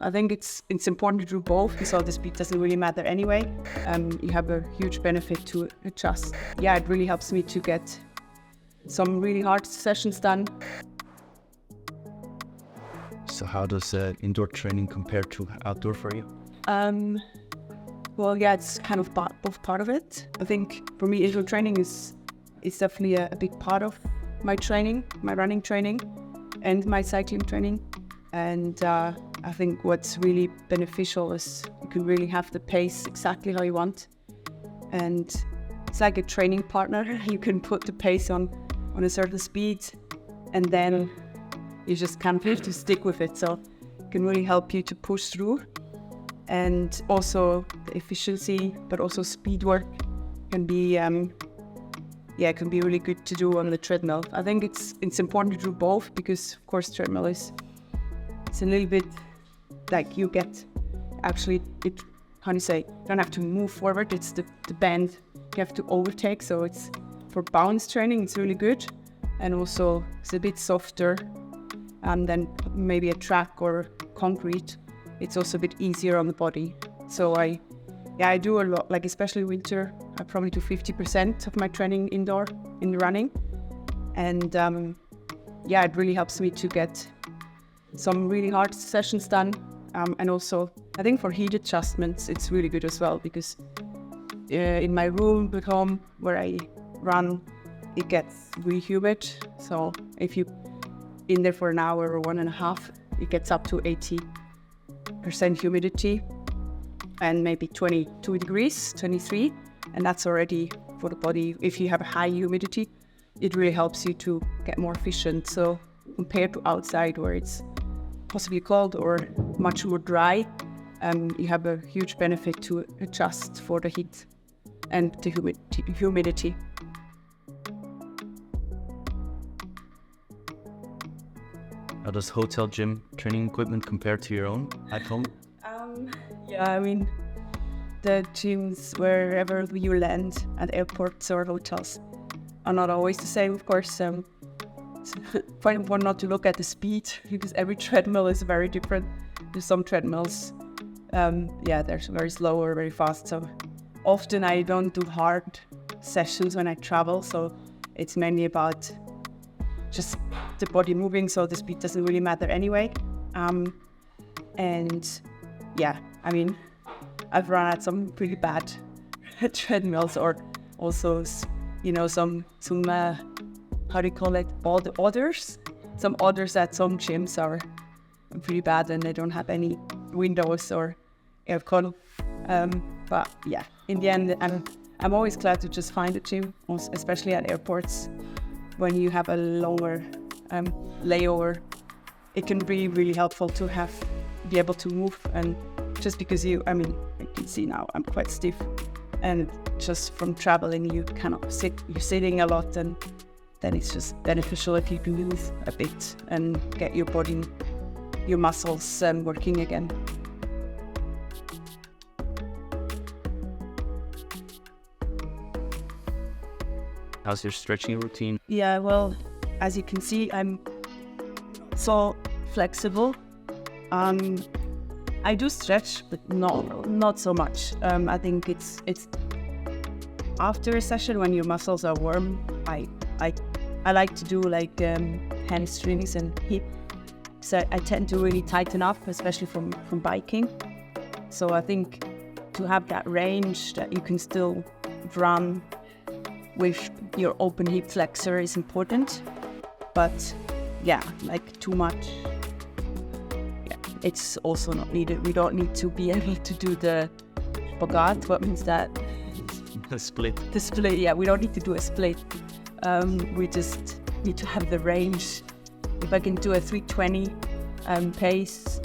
I think it's important to do both because all the speed doesn't really matter anyway. You have a huge benefit to adjust. Yeah, it really helps me to get some really hard sessions done. So how does indoor training compare to outdoor for you? Well, yeah, it's kind of both part of it. I think for me, indoor training is definitely a big part of my training, my running training and my cycling training. And I think what's really beneficial is you can really have the pace exactly how you want. And it's like a training partner. You can put the pace on a certain speed and then you just kind of have to stick with it. So it can really help you to push through. And also the efficiency, but also speed work can be, it can be really good to do on the treadmill. I think it's important to do both because, of course, treadmill it's a little bit like you get actually, how do you say, you don't have to move forward. It's the bend you have to overtake. So it's for bounce training, it's really good. And also it's a bit softer than maybe a track or concrete. It's also a bit easier on the body. So I do a lot, like especially winter, I probably do 50% of my training indoor in the running. And it really helps me to get some really hard sessions done. And also, I think for heat adjustments, it's really good as well because in my room at home where I run, it gets really humid. So if you in there for an hour or 1.5, it gets up to 80% humidity and maybe 22 degrees, 23. And that's already for the body. If you have a high humidity, it really helps you to get more efficient. So compared to outside where it's possibly cold or much more dry, you have a huge benefit to adjust for the heat and the humidity. How does hotel gym training equipment compare to your own at home? I mean, the gyms wherever you land at airports or hotels are not always the same, of course. It's quite important not to look at the speed because every treadmill is very different. There's some treadmills, they're very slow or very fast. So often I don't do hard sessions when I travel. So it's mainly about just the body moving. So the speed doesn't really matter anyway. I've run at some pretty bad treadmills or also, some how do you call it? All the others. Some others at some gyms are pretty bad and they don't have any windows or aircon. In the end, I'm always glad to just find a gym, especially at airports when you have a longer layover. It can be really helpful to be able to move, and just because you can see now I'm quite stiff, and just from traveling you cannot you're sitting a lot, and then it's just beneficial if you can move a bit and get your body, your muscles working again. How's your stretching routine? Yeah, well, as you can see, I'm so flexible. I do stretch, but not so much. I think it's after a session when your muscles are warm. I like to do like hamstrings and hip. So I tend to really tighten up, especially from biking. So I think to have that range that you can still run with your open hip flexor is important. But like too much, it's also not needed. We don't need to be able to do the spagat. What means that? The split. The split, we don't need to do a split. We just need to have the range. If I can do a 320 pace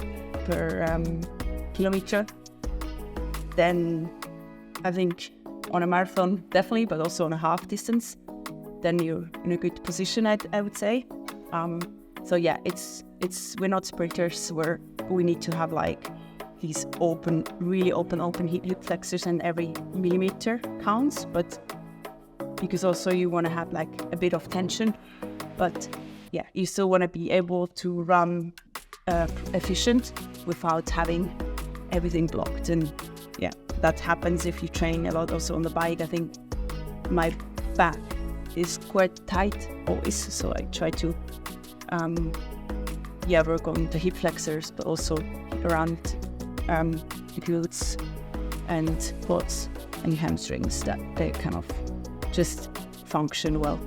per kilometer, then I think on a marathon definitely, but also on a half distance, then you're in a good position, I would say. We're not sprinters where we need to have like these really open hip flexors, and every millimeter counts, but because also you want to have like a bit of tension, but you still want to be able to run efficient without having everything blocked. And yeah, that happens if you train a lot also on the bike. I think my back is quite tight always, so I try to work on the hip flexors, but also around glutes and quads and hamstrings, that they kind of just function well.